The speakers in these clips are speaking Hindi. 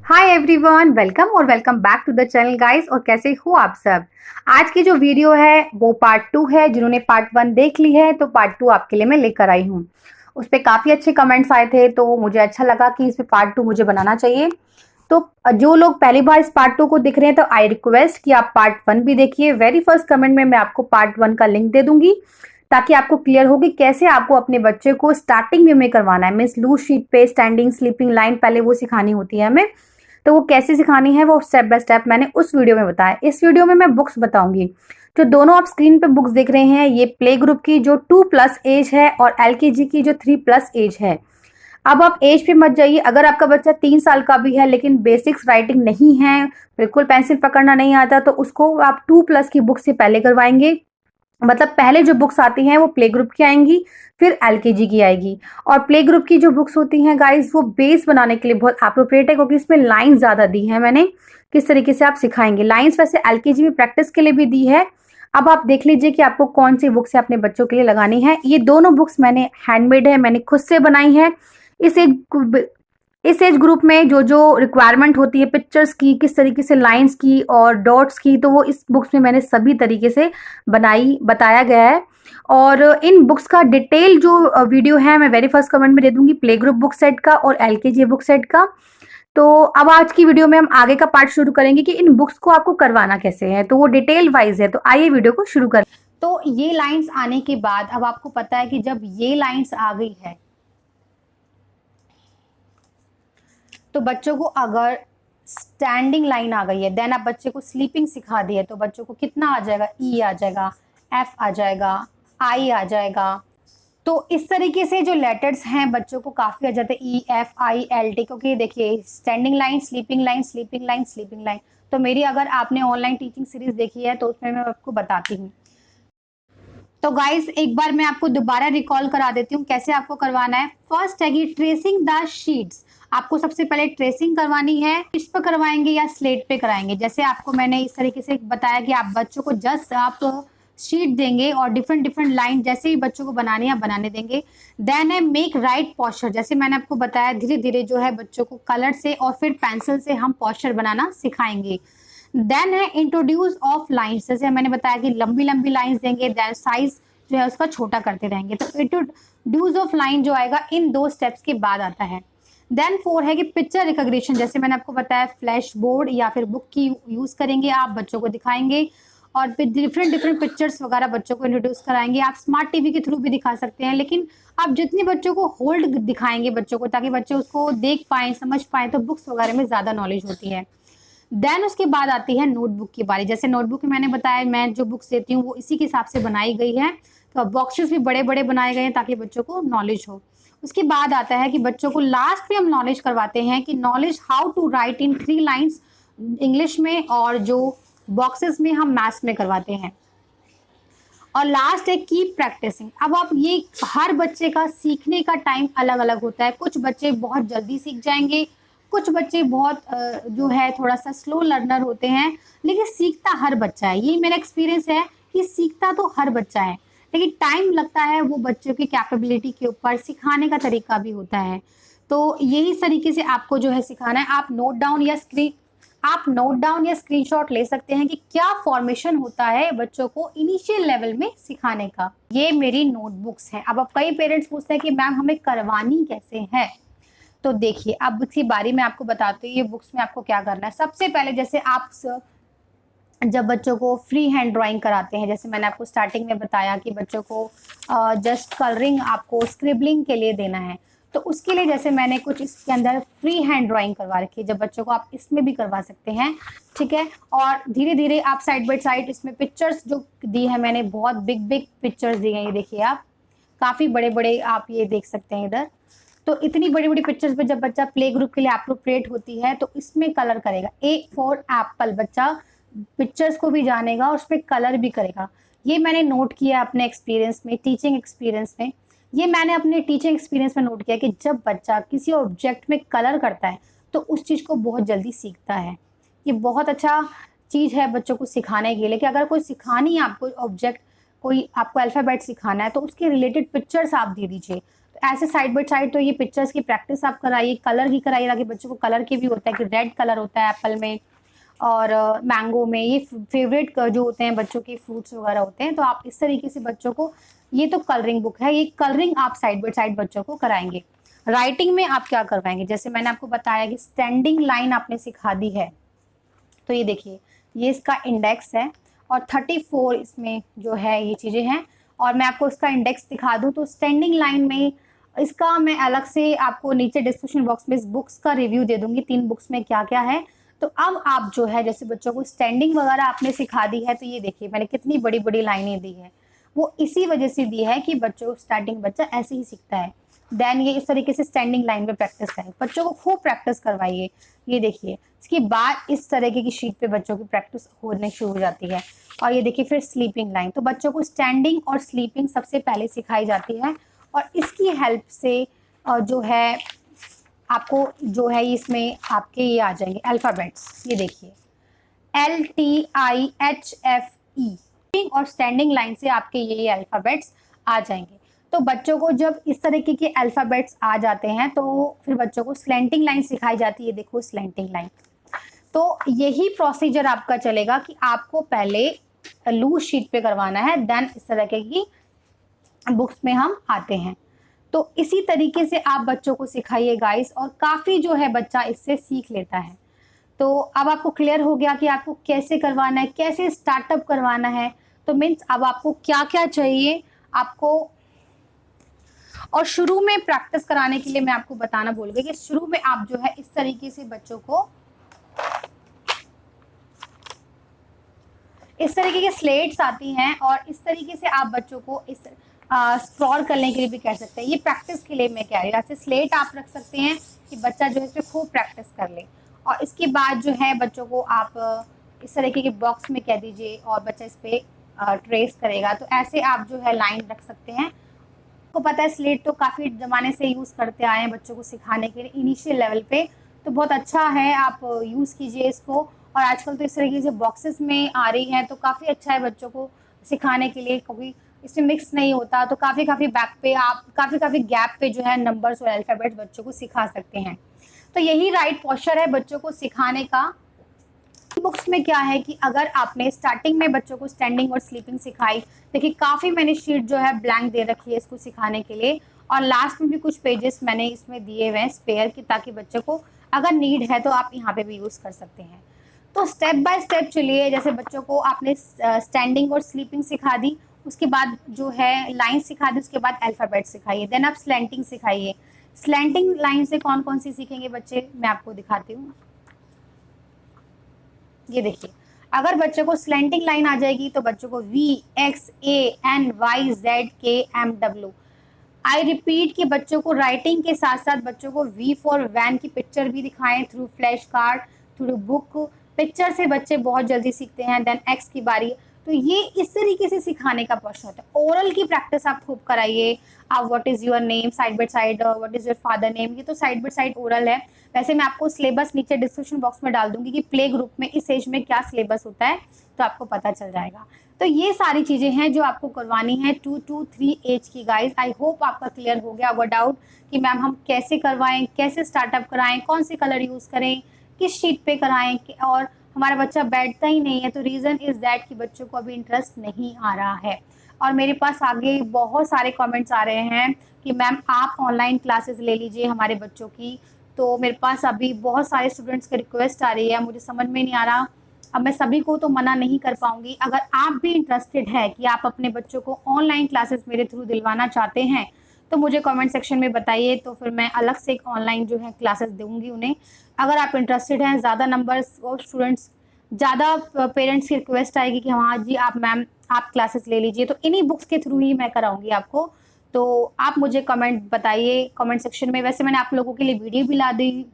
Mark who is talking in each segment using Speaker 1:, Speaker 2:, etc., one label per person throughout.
Speaker 1: हाय एवरीवन, वेलकम और welcome back to the channel guys. और कैसे हो आप सब। आज की जो वीडियो है वो पार्ट 2 है। जिन्होंने पार्ट 1 देख ली है तो पार्ट 2 आपके लिए मैं लेकर आई हूँ। उस पर काफ़ी अच्छे कमेंट्स आए थे तो मुझे अच्छा लगा कि इस पे पार्ट 2 मुझे बनाना चाहिए। तो जो लोग पहली बार इस पार्ट 2 को देख रहे हैं तो आई रिक्वेस्ट कि आप पार्ट 1 भी देखिए। वेरी फर्स्ट कमेंट में मैं आपको पार्ट 1 का लिंक दे दूंगी ताकि आपको क्लियर हो कि कैसे आपको अपने बच्चे को स्टार्टिंग में करवाना है। मीन्स लूज शीट पे स्टैंडिंग स्लीपिंग लाइन पहले वो सिखानी होती है हमें। तो वो कैसे सिखानी है वो स्टेप बाय स्टेप मैंने उस वीडियो में बताया। इस वीडियो में मैं बुक्स बताऊंगी। जो दोनों आप स्क्रीन पे बुक्स देख रहे हैं ये प्ले ग्रुप की जो 2+ एज है और एलकेजी की जो 3+ एज है। अब आप एज पे मत जाइए। अगर आपका बच्चा 3 साल का भी है लेकिन बेसिक्स राइटिंग नहीं है, बिल्कुल पेंसिल पकड़ना नहीं आता, तो उसको आप 2+ की बुक से पहले करवाएंगे। मतलब पहले जो बुक्स आती हैं वो प्ले ग्रुप की आएंगी, फिर एलकेजी की आएगी। और प्ले ग्रुप की जो बुक्स होती हैं गाइस वो बेस बनाने के लिए बहुत अप्रोप्रिएट है क्योंकि इसमें लाइन ज़्यादा दी है मैंने किस तरीके से आप सिखाएंगे। लाइंस वैसे एलकेजी में प्रैक्टिस के लिए भी दी है। अब आप देख लीजिए कि आपको कौन सी बुक्स अपने बच्चों के लिए लगानी है। ये दोनों बुक्स मैंने हैंडमेड है, मैंने खुद से बनाई है। इस एज इस एज ग्रुप में जो जो रिक्वायरमेंट होती है पिक्चर्स की, किस तरीके से लाइंस की और डॉट्स की, तो वो इस बुक्स में मैंने सभी तरीके से बताया गया है। और इन बुक्स का डिटेल जो वीडियो है मैं वेरी फर्स्ट कमेंट में दे दूंगी, प्ले ग्रुप बुक सेट का और एलकेजी बुक सेट का। तो अब आज की वीडियो में हम आगे का पार्ट शुरू करेंगे कि इन बुक्स को आपको करवाना कैसे है, तो वो डिटेल वाइज है। तो आइए वीडियो को शुरू करें। तो ये लाइंस आने के बाद अब आपको पता है कि जब ये लाइंस आ गई है तो बच्चों को अगर स्टैंडिंग लाइन आ गई है, देन आप बच्चे को स्लीपिंग सिखा दिए तो बच्चों को कितना आ जाएगा, ई आ जाएगा, एफ आ जाएगा, आई आ जाएगा। तो इस तरीके से जो लेटर्स हैं बच्चों को काफी आ जाते हैं, E F I L T. क्योंकि देखिए standing line, sleeping line, sleeping line, sleeping line. तो मेरी अगर आपने ऑनलाइन टीचिंग सीरीज देखी है तो उसमें मैं आपको बताती हूँ। तो गाइस एक बार मैं आपको दोबारा रिकॉल करा देती हूँ कैसे आपको करवाना है। फर्स्ट है कि ट्रेसिंग द शीट्स। आपको सबसे पहले ट्रेसिंग करवानी है। इस पर करवाएंगे या स्लेट पे कराएंगे, जैसे आपको मैंने इस तरीके से बताया कि आप बच्चों को जस्ट आप शीट देंगे और डिफरेंट डिफरेंट लाइन जैसे ही बच्चों को बनानी है बनाने देंगे। देन है मेक राइट पॉस्चर। जैसे मैंने आपको बताया धीरे धीरे जो है बच्चों को कलर से और फिर पेंसिल से हम पॉस्चर बनाना सिखाएंगे। देन है इंट्रोड्यूस ऑफ लाइंस। जैसे मैंने बताया कि लंबी लंबी लाइंस देंगे, देन साइज जो है उसका छोटा करते रहेंगे। तो इंट्रोड्यूस ऑफ लाइन जो आएगा इन 2 स्टेप्स के बाद आता है। देन 4 है कि पिक्चर रिकॉग्निशन। जैसे मैंने आपको बताया फ्लैश बोर्ड या फिर बुक की यूज करेंगे, आप बच्चों को दिखाएंगे और फिर डिफरेंट डिफरेंट पिक्चर्स वगैरह बच्चों को इंट्रोड्यूस कराएंगे। आप स्मार्ट टीवी के थ्रू भी दिखा सकते हैं, लेकिन आप जितने बच्चों को होल्ड दिखाएंगे बच्चों को ताकि बच्चे उसको देख पाए समझ पाए, तो बुक्स वगैरह में ज्यादा नॉलेज होती है। देन उसके बाद आती है नोटबुक की बारी। जैसे नोटबुक में मैंने बताया मैं जो बुक्स देती हूँ वो इसी के हिसाब से बनाई गई है। तो बॉक्सेस भी बड़े बड़े बनाए गए हैं ताकि बच्चों को नॉलेज हो। उसके बाद आता है कि बच्चों को लास्ट में हम नॉलेज करवाते हैं कि knowledge how to write in 3 lines English में, और जो बॉक्सेस में हम मैथ्स में करवाते हैं। और लास्ट है कीप प्रैक्टिसिंग। अब आप ये हर बच्चे का सीखने का टाइम अलग अलग होता है। कुछ बच्चे बहुत जल्दी सीख जाएंगे, कुछ बच्चे बहुत जो है थोड़ा सा स्लो लर्नर होते हैं, लेकिन सीखता हर बच्चा है। ये मेरा एक्सपीरियंस है कि सीखता तो हर बच्चा है, लेकिन टाइम लगता है वो बच्चों की कैपेबिलिटी के ऊपर, सिखाने का तरीका भी होता है। तो यही तरीके से आपको जो है सिखाना है। आप नोट डाउन या स्क्रीनशॉट ले सकते हैं कि क्या फॉर्मेशन होता है बच्चों को इनिशियल लेवल में सिखाने का। ये मेरी नोटबुक्स हैं। अब कई पेरेंट्स पूछते हैं कि मैम हमें करवानी कैसे है। तो देखिए अब इसी बारी में आपको बताती हूँ ये बुक्स में आपको क्या करना है। सबसे पहले जैसे आप जब बच्चों को फ्री हैंड ड्राइंग कराते हैं, जैसे मैंने आपको स्टार्टिंग में बताया कि बच्चों को जस्ट कलरिंग आपको स्क्रिबलिंग के लिए देना है, तो उसके लिए जैसे मैंने कुछ इसके अंदर फ्री हैंड ड्राइंग करवा रखी है। जब बच्चों को आप इसमें भी करवा सकते हैं, ठीक है। और धीरे धीरे आप साइड बाय साइड इसमें पिक्चर्स जो दी है मैंने, बहुत बिग बिग पिक्चर्स दी हैं। ये देखिए आप काफ़ी बड़े बड़े आप ये देख सकते हैं इधर। तो इतनी बड़ी बड़ी पिक्चर्स पे जब बच्चा प्ले ग्रुप के लिए अप्रोप्रिएट होती है तो इसमें कलर करेगा। ए फॉर एप्पल, बच्चा पिक्चर्स को भी जानेगा और उसमें कलर भी करेगा। ये मैंने नोट किया अपने एक्सपीरियंस में, टीचिंग एक्सपीरियंस में। ये मैंने अपने टीचिंग एक्सपीरियंस में नोट किया कि जब बच्चा किसी ऑब्जेक्ट में कलर करता है तो उस चीज़ को बहुत जल्दी सीखता है। ये बहुत अच्छा चीज़ है बच्चों को सिखाने के लिए कि अगर कोई सिखानी है आपको ऑब्जेक्ट, कोई आपको अल्फ़ाबेट सिखाना है तो उसके रिलेटेड पिक्चर्स आप दे दीजिए। तो ऐसे साइड बाय साइड तो ये पिक्चर्स की प्रैक्टिस आप कराइए, कलर की कराइए, ताकि बच्चों को कलर के भी होता है कि रेड कलर होता है एप्पल में और मैंगो में, ये फेवरेट जो होते हैं बच्चों के फ्रूट्स वगैरह होते हैं। तो आप इस तरीके से बच्चों को, ये तो कलरिंग बुक है, ये कलरिंग आप साइड बाय साइड बच्चों को कराएंगे। राइटिंग में आप क्या करवाएंगे, जैसे मैंने आपको बताया कि स्टैंडिंग लाइन आपने सिखा दी है, तो ये देखिए ये इसका इंडेक्स है और 34 इसमें जो है ये चीज़ें हैं। और मैं आपको इसका इंडेक्स दिखा दूं तो स्टैंडिंग लाइन में इसका मैं अलग से आपको नीचे डिस्क्रिप्शन बॉक्स में इस बुक्स का रिव्यू दे दूंगी, 3 बुक्स में क्या क्या है। तो अब आप जो है जैसे बच्चों को स्टैंडिंग वगैरह आपने सिखा दी है, तो ये देखिए मैंने कितनी बड़ी बड़ी लाइनें दी है, वो इसी वजह से दी है कि बच्चों स्टार्टिंग बच्चा ऐसे ही सीखता है। देन ये इस तरीके से स्टैंडिंग लाइन में प्रैक्टिस करें, बच्चों को खूब प्रैक्टिस करवाइए। ये देखिए इसके बाद इस तरीके की शीट पे बच्चों की प्रैक्टिस होने शुरू हो जाती है। और ये देखिए फिर स्लीपिंग लाइन, तो बच्चों को स्टैंडिंग और स्लीपिंग सबसे पहले सिखाई जाती है और इसकी हेल्प से जो है आपको जो है इसमें आपके ये आ जाएंगे अल्फ़ाबेट्स। ये देखिए LTIHFE और स्टैंडिंग लाइन से आपके ये अल्फ़ाबेट्स आ जाएंगे। तो बच्चों को जब इस तरीके के अल्फ़ाबेट्स आ जाते हैं तो फिर बच्चों को स्लैंटिंग लाइन सिखाई जाती है। देखो स्लैंटिंग लाइन, तो यही प्रोसीजर आपका चलेगा कि आपको पहले लूज शीट पे करवाना है, देन इस तरह की बुक्स में हम आते हैं। तो इसी तरीके से आप बच्चों को सिखाइए गाइस, और काफ़ी जो है बच्चा इससे सीख लेता है। तो अब आपको क्लियर हो गया कि आपको कैसे करवाना है, कैसे स्टार्टअप करवाना है। तो मीन्स अब आपको क्या क्या चाहिए आपको, और शुरू में प्रैक्टिस कराने के लिए मैं आपको बताना भूल गई कि शुरू में आप जो है इस तरीके से बच्चों को इस तरीके के स्लेट्स आती हैं और इस तरीके से आप बच्चों को इस स्क्रॉल करने के लिए भी कह सकते हैं। ये प्रैक्टिस के लिए मैं कह रही हूँ, ऐसे स्लेट आप रख सकते हैं कि बच्चा जो है इस पर खूब प्रैक्टिस कर ले। और इसके बाद जो है बच्चों को आप इस तरीके के बॉक्स में कह दीजिए और बच्चा इस पर ट्रेस करेगा। तो ऐसे आप जो है लाइन रख सकते हैं। आपको पता है स्लेट तो काफ़ी ज़माने से यूज़ करते आए हैं बच्चों को सिखाने के लिए इनिशियल लेवल पे, तो बहुत अच्छा है, आप यूज़ कीजिए इसको। और आजकल तो इस तरीके से बॉक्सेस में आ रही हैं, तो काफ़ी अच्छा है बच्चों को सिखाने के लिए, क्योंकि इसमें मिक्स नहीं होता। तो काफ़ी बैक पे आप काफ़ी गैप पे जो है नंबर्स और अल्फ़ाबेट्स बच्चों को सिखा सकते हैं। तो यही राइट पोस्चर है बच्चों को सिखाने का। बुक्स में क्या है कि अगर आपने स्टार्टिंग में बच्चों को स्टैंडिंग और स्लीपिंग सिखाई, देखिए काफ़ी मैंने शीट जो है ब्लैंक दे रखी है इसको सिखाने के लिए, और लास्ट में भी कुछ पेजेस मैंने इसमें दिए हुए हैं स्पेयर की, ताकि बच्चों को अगर नीड है तो आप यहाँ पे भी यूज़ कर सकते हैं। तो स्टेप बाय स्टेप चलिए, जैसे बच्चों को आपने स्टैंडिंग और स्लीपिंग सिखा दी, उसके बाद जो है लाइन सिखा दी, उसके बाद अल्फ़ाबेट सिखाइए, देन आप स्लैंटिंग सिखाइए। स्लैंटिंग लाइन से कौन कौन सी सीखेंगे बच्चे, मैं आपको दिखाती हूँ। ये देखिए अगर बच्चे को स्लैंटिंग लाइन आ जाएगी तो बच्चों को VXANYZKMW, आई रिपीट कि बच्चों को राइटिंग के साथ साथ बच्चों को V फॉर वैन की पिक्चर भी दिखाएं through flash card, through book. Picture से बच्चे बहुत जल्दी सीखते हैं। देन X की बारी, तो ये इस तरीके से सिखाने का प्रश्न होता है। ओरल की प्रैक्टिस आप खूब कराइए। आप what is your name side by side, what is your father name, ये तो साइड बाय साइड ओरल है। वैसे मैं आपको सिलेबस नीचे डिस्क्रिप्शन बॉक्स में डाल दूंगी कि प्ले ग्रुप में इस एज में क्या सिलेबस होता है, तो आपको पता चल जाएगा। तो ये सारी चीज़ें हैं जो आपको करवानी है 2 to 3 एज की गाइस। आई होप आपका क्लियर हो गया होगा डाउट कि मैम हम कैसे करवाएं, कैसे स्टार्टअप कराएं, कौन से कलर यूज़ करें, किस शीट पे कराएं, और हमारा बच्चा बैठता ही नहीं है। तो रीज़न इज़ दैट कि बच्चों को अभी इंटरेस्ट नहीं आ रहा है। और मेरे पास आगे बहुत सारे कमेंट्स आ रहे हैं कि मैम आप ऑनलाइन क्लासेस ले लीजिए हमारे बच्चों की। तो मेरे पास अभी बहुत सारे स्टूडेंट्स की रिक्वेस्ट आ रही है, मुझे समझ में नहीं आ रहा, अब मैं सभी को तो मना नहीं कर पाऊंगी। अगर आप भी इंटरेस्टेड है कि आप अपने बच्चों को ऑनलाइन क्लासेस मेरे थ्रू दिलवाना चाहते हैं, तो मुझे कमेंट सेक्शन में बताइए, तो फिर मैं अलग से एक ऑनलाइन जो है क्लासेस दूंगी उन्हें। अगर आप इंटरेस्टेड हैं, ज़्यादा नंबर्स और स्टूडेंट्स, ज़्यादा पेरेंट्स की रिक्वेस्ट आएगी कि हाँ जी आप मैम आप क्लासेस ले लीजिए, तो इन्हीं बुक्स के थ्रू ही मैं कराऊंगी आपको। तो आप मुझे कमेंट बताइए कमेंट सेक्शन में। वैसे मैंने आप लोगों के लिए वीडियो भी ला दी,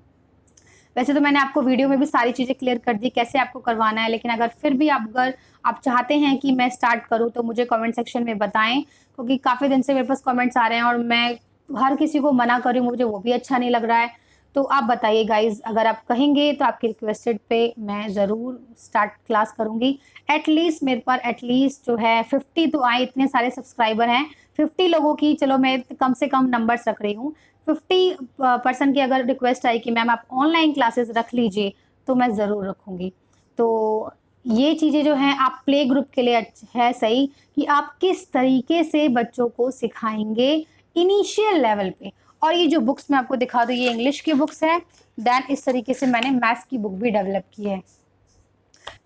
Speaker 1: वैसे तो मैंने आपको वीडियो में भी सारी चीज़ें क्लियर कर दी कैसे आपको करवाना है, लेकिन अगर फिर भी अगर आप चाहते हैं कि मैं स्टार्ट करूं तो मुझे कमेंट सेक्शन में बताएं, क्योंकि काफ़ी दिन से मेरे पास कमेंट्स आ रहे हैं और मैं हर किसी को मना कर रही हूँ, मुझे वो भी अच्छा नहीं लग रहा है। तो आप बताइए गाइज, अगर आप कहेंगे तो आपकी रिक्वेस्टेड पे मैं ज़रूर स्टार्ट क्लास करूँगी। एटलीस्ट मेरे पर एटलीस्ट जो है 50 तो आए, इतने सारे सब्सक्राइबर हैं 50 लोगों की, चलो मैं कम से कम नंबर्स रख रही हूँ। 50% की अगर रिक्वेस्ट आई कि मैम आप ऑनलाइन क्लासेस रख लीजिए तो मैं ज़रूर रखूँगी। तो ये चीज़ें जो हैं आप प्ले ग्रुप के लिए है सही कि आप किस तरीके से बच्चों को सिखाएंगे इनिशियल लेवल पे। और ये जो बुक्स मैं आपको दिखा दूँ, ये इंग्लिश की बुक्स है। देन इस तरीके से मैंने मैथ्स की बुक भी डेवलप की है।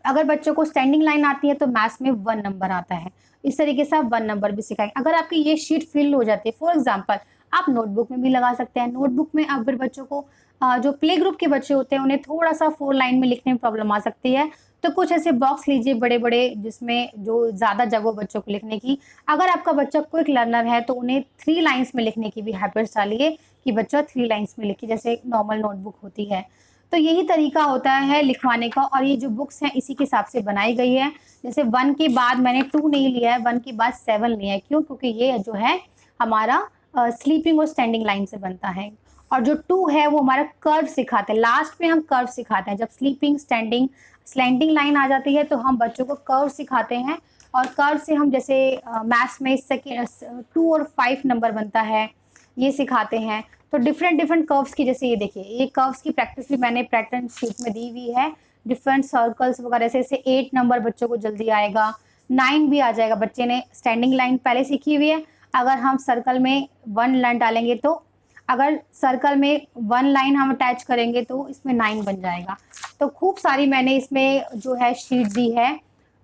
Speaker 1: अगर बच्चों को स्टैंडिंग लाइन आती है तो मैथ्स में 1 नंबर आता है। इस तरीके से आप 1 नंबर भी सिखाएंगे। अगर आपकी ये शीट फिल हो जाती है, फॉर एग्जांपल आप नोटबुक में भी लगा सकते हैं। नोटबुक में आप फिर बच्चों को जो प्ले ग्रुप के बच्चे होते हैं उन्हें थोड़ा सा 4 लाइन में लिखने में प्रॉब्लम आ सकती है, तो कुछ ऐसे बॉक्स लीजिए बड़े बड़े जिसमें जो ज़्यादा जगह हो बच्चों को लिखने की। अगर आपका बच्चा क्विक लर्नर है तो उन्हें 3 लाइन्स में लिखने की भी हैबिट्स डालिए कि बच्चा 3 लाइन्स में लिखे, जैसे एक नॉर्मल नोटबुक होती है। तो यही तरीका होता है लिखवाने का। और ये जो बुक्स हैं इसी के हिसाब से बनाई गई है। जैसे 1 के बाद मैंने 2 नहीं लिया है, 1 के बाद 7 लिया है। क्यों? क्योंकि ये जो है हमारा स्लीपिंग और स्टैंडिंग लाइन से बनता है। और जो 2 है वो हमारा कर्व सिखाते हैं, लास्ट में हम कर्व सिखाते हैं। जब स्लीपिंग, स्टैंडिंग, स्लैंटिंग लाइन आ जाती है तो हम बच्चों को कर्व सिखाते हैं। और कर्व से हम जैसे मैथ्स में 2 और 5 नंबर बनता है, ये सिखाते हैं। तो डिफरेंट डिफरेंट कर्व्स की, जैसे ये देखिए, ये कर्व्स की प्रैक्टिस भी मैंने पैटर्न शीट में दी हुई है। डिफरेंट सर्कल्स वगैरह से 8 नंबर बच्चों को जल्दी आएगा, 9 भी आ जाएगा। बच्चे ने स्टैंडिंग लाइन पहले सीखी हुई है, अगर हम सर्कल में 1 लाइन डालेंगे तो अगर सर्कल में 1 लाइन हम अटैच करेंगे तो इसमें 9 बन जाएगा। तो खूब सारी मैंने इसमें जो है शीट दी है।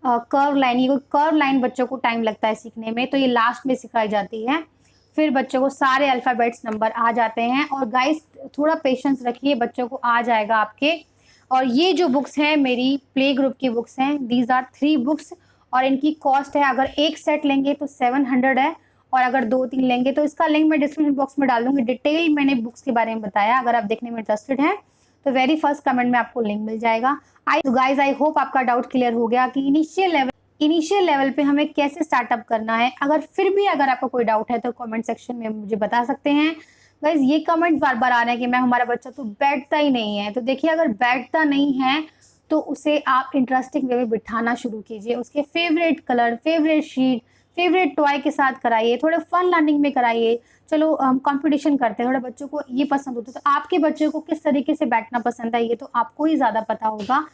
Speaker 1: कर्व लाइन, ये कर्व लाइन बच्चों को टाइम लगता है सीखने में, तो ये लास्ट में सिखाई जाती है। फिर बच्चों को सारे अल्फ़ाबेट्स नंबर आ जाते हैं। और गाइस थोड़ा पेशेंस रखिए, बच्चों को आ जाएगा आपके। और ये जो बुक्स हैं मेरी प्ले ग्रुप की बुक्स हैं, दीज आर 3 बुक्स। और इनकी कॉस्ट है, अगर एक सेट लेंगे तो 700 है, और अगर 2-3 लेंगे तो इसका लिंक मैं डिस्क्रिप्शन बॉक्स में डाल दूंगी। डिटेल मैंने बुक्स के बारे में बताया, अगर आप देखने में इंटरेस्टेड हैं तो वेरी फर्स्ट कमेंट में आपको लिंक मिल जाएगा। गाइज आई होप आपका डाउट क्लियर हो गया कि इनिशियल लेवल पे हमें कैसे स्टार्टअप करना है। अगर फिर भी अगर आपको कोई डाउट है तो कमेंट सेक्शन में मुझे बता सकते हैं। गाइज ये कमेंट बार बार आ रहे हैं कि मैम हमारा बच्चा तो बैठता ही नहीं है। तो देखिए, अगर बैठता नहीं है तो उसे आप इंटरेस्टिंग वे में बिठाना शुरू कीजिए। उसके favourite colour, favourite sheet, favourite toy के साथ कराइए, थोड़े फन लर्निंग में कराइए। चलो हम कंपटीशन करते हैं, थोड़ा बच्चों को ये पसंद होता है, तो आपके बच्चे को किस तरीके से बैठना पसंद है ये तो आपको ही ज़्यादा पता होगा।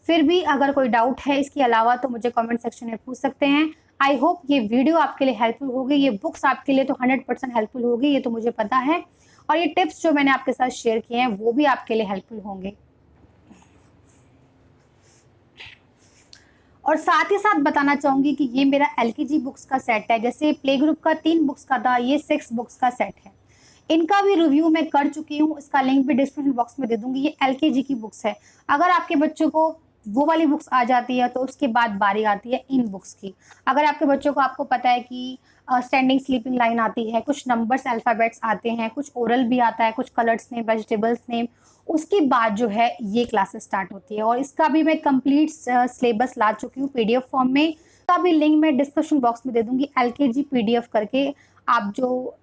Speaker 1: फिर भी अगर कोई डाउट है इसके अलावा तो मुझे कमेंट सेक्शन में पूछ सकते हैं। आई होप ये वीडियो आपके लिए हेल्पफुल होगी, ये बुक्स आपके लिए तो 100% हेल्पफुल होगी, ये तो मुझे पता है। और ये टिप्स जो मैंने आपके साथ शेयर किए हैं वो भी आपके लिए हेल्पफुल होंगे। और साथ ही साथ बताना चाहूँगी कि ये मेरा एलकेजी बुक्स का सेट है। जैसे प्ले ग्रुप का 3 बुक्स का था, ये 6 बुक्स का सेट है। इनका भी रिव्यू मैं कर चुकी हूँ, इसका लिंक भी डिस्क्रिप्शन बॉक्स में दे दूंगी। ये एलकेजी की बुक्स है। अगर आपके बच्चों को वो वाली बुक्स आ जाती है तो उसके बाद बारी आती है इन बुक्स की। अगर आपके बच्चों को, आपको पता है कि स्टैंडिंग स्लीपिंग लाइन आती है, कुछ नंबर्स अल्फ़ाबेट्स आते हैं, कुछ ओरल भी आता है, कुछ कलर्स नेम, वेजिटेबल्स नेम, उसके बाद जो है ये क्लासेस स्टार्ट होती है। और इसका भी मैं कंप्लीट सिलेबस ला चुकी हूँ पीडीएफ फॉर्म में। इसका भी लिंक मैं डिस्क्रिप्शन बॉक्स में दे दूंगी, एलकेजी पीडीएफ करके। आप जो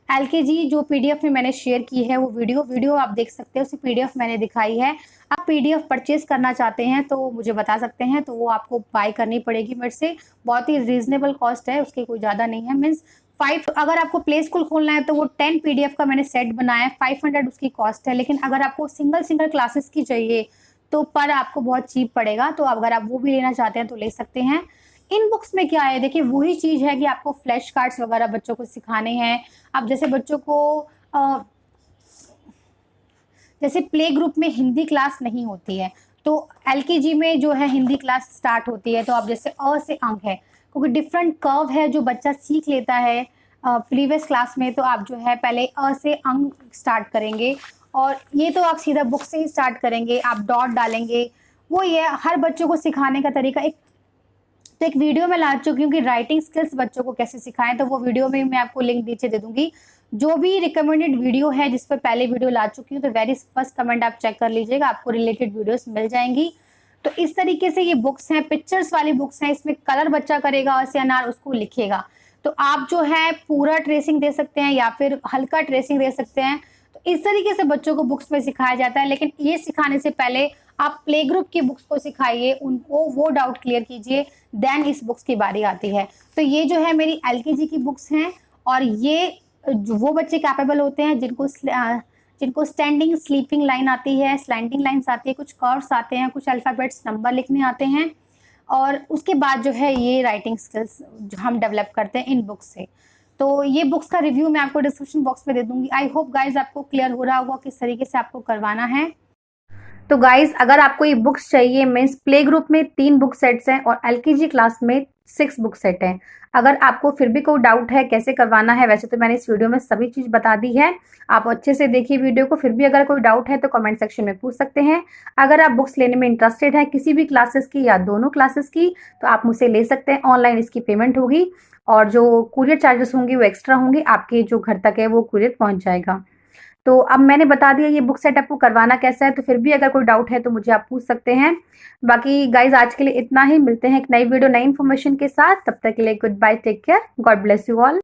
Speaker 1: एलकेजी जो पीडीएफ में मैंने शेयर की है वो वीडियो आप देख सकते हैं, उसी पीडीएफ मैंने दिखाई है। आप पीडीएफ परचेज करना चाहते हैं तो मुझे बता सकते हैं, तो वो आपको बाय करनी पड़ेगी मेरे से। बहुत ही रीजनेबल कॉस्ट है, उसकी कोई ज़्यादा नहीं है। मीन्स 5, अगर आपको प्ले स्कूल खोलना है तो वो 10 पीडीएफ का मैंने सेट बनाया है, 500 उसकी कॉस्ट है। लेकिन अगर आपको सिंगल क्लासेस की चाहिए तो पर आपको बहुत चीप पड़ेगा। तो अगर आप वो भी लेना चाहते हैं तो ले सकते हैं। इन बुक्स में क्या है, देखिए वही चीज़ है कि आपको फ्लैश कार्ड्स वगैरह बच्चों को सिखाने हैं। अब जैसे बच्चों को जैसे प्ले ग्रुप में हिंदी क्लास नहीं होती है तो एलकेजी में जो है हिंदी क्लास स्टार्ट होती है। तो आप जैसे अ से अंक है, क्योंकि डिफरेंट कर्व है जो बच्चा सीख लेता है प्रीवियस क्लास में, तो आप जो है पहले अ से अंक स्टार्ट करेंगे। और ये तो आप सीधा बुक से ही स्टार्ट करेंगे, आप डॉट डालेंगे। वो ये हर बच्चों को सिखाने का तरीका एक वीडियो में ला चुकी हूँ कि राइटिंग स्किल्स बच्चों को कैसे सिखाएं, तो वो वीडियो में मैं आपको लिंक नीचे दे दूंगी। जो भी रिकमेंडेड वीडियो है जिस पर पहले वीडियो ला चुकी हूँ, तो वेरी फर्स्ट कमेंट आप चेक कर लीजिएगा, आपको रिलेटेड वीडियोस मिल जाएंगी। तो इस तरीके से ये बुक्स हैं, पिक्चर्स वाली बुक्स हैं। इसमें कलर बच्चा करेगा और से अनार उसको लिखेगा। तो आप जो है पूरा ट्रेसिंग दे सकते हैं या फिर हल्का ट्रेसिंग दे सकते हैं। तो इस तरीके से बच्चों को बुक्स में सिखाया जाता है। लेकिन ये सिखाने से पहले आप प्ले ग्रुप की बुक्स को सिखाइए, उनको वो डाउट क्लियर कीजिए, देन इस बुक्स की बारी आती है। तो ये जो है मेरी एलकेजी की बुक्स हैं, और ये वो बच्चे कैपेबल होते हैं जिनको स्टैंडिंग स्लीपिंग लाइन आती है, स्लैंटिंग लाइन्स आती है, कुछ कर्व्स आते हैं, कुछ अल्फ़ाबेट्स नंबर लिखने आते हैं, और उसके बाद जो है ये राइटिंग स्किल्स जो हम डेवलप करते हैं इन बुक्स से। तो ये बुक्स का रिव्यू मैं आपको डिस्क्रिप्शन बॉक्स में दे दूंगी। आई होप गाइज आपको क्लियर हो रहा होगा किस तरीके से आपको करवाना है। तो गाइज अगर आपको ये बुक्स चाहिए, मीन्स प्ले ग्रुप में 3 बुक सेट्स हैं और एलकेजी क्लास में 6 बुक सेट हैं। अगर आपको फिर भी कोई डाउट है कैसे करवाना है, वैसे तो मैंने इस वीडियो में सभी चीज़ बता दी है, आप अच्छे से देखिए वीडियो को। फिर भी अगर कोई डाउट है तो कमेंट सेक्शन में पूछ सकते हैं। अगर आप बुक्स लेने में इंटरेस्टेड हैं किसी भी क्लासेस की या दोनों क्लासेस की, तो आप मुझसे ले सकते हैं। ऑनलाइन इसकी पेमेंट होगी और जो कुरियर चार्जेस होंगे वो एक्स्ट्रा होंगे, आपके जो घर तक है वो कुरियर पहुँच जाएगा। तो अब मैंने बता दिया ये बुक सेट आपको करवाना कैसा है, तो फिर भी अगर कोई डाउट है तो मुझे आप पूछ सकते हैं। बाकी गाइज आज के लिए इतना ही, मिलते हैं एक नई वीडियो नई इन्फॉर्मेशन के साथ। तब तक के लिए goodbye, take care, God bless you all.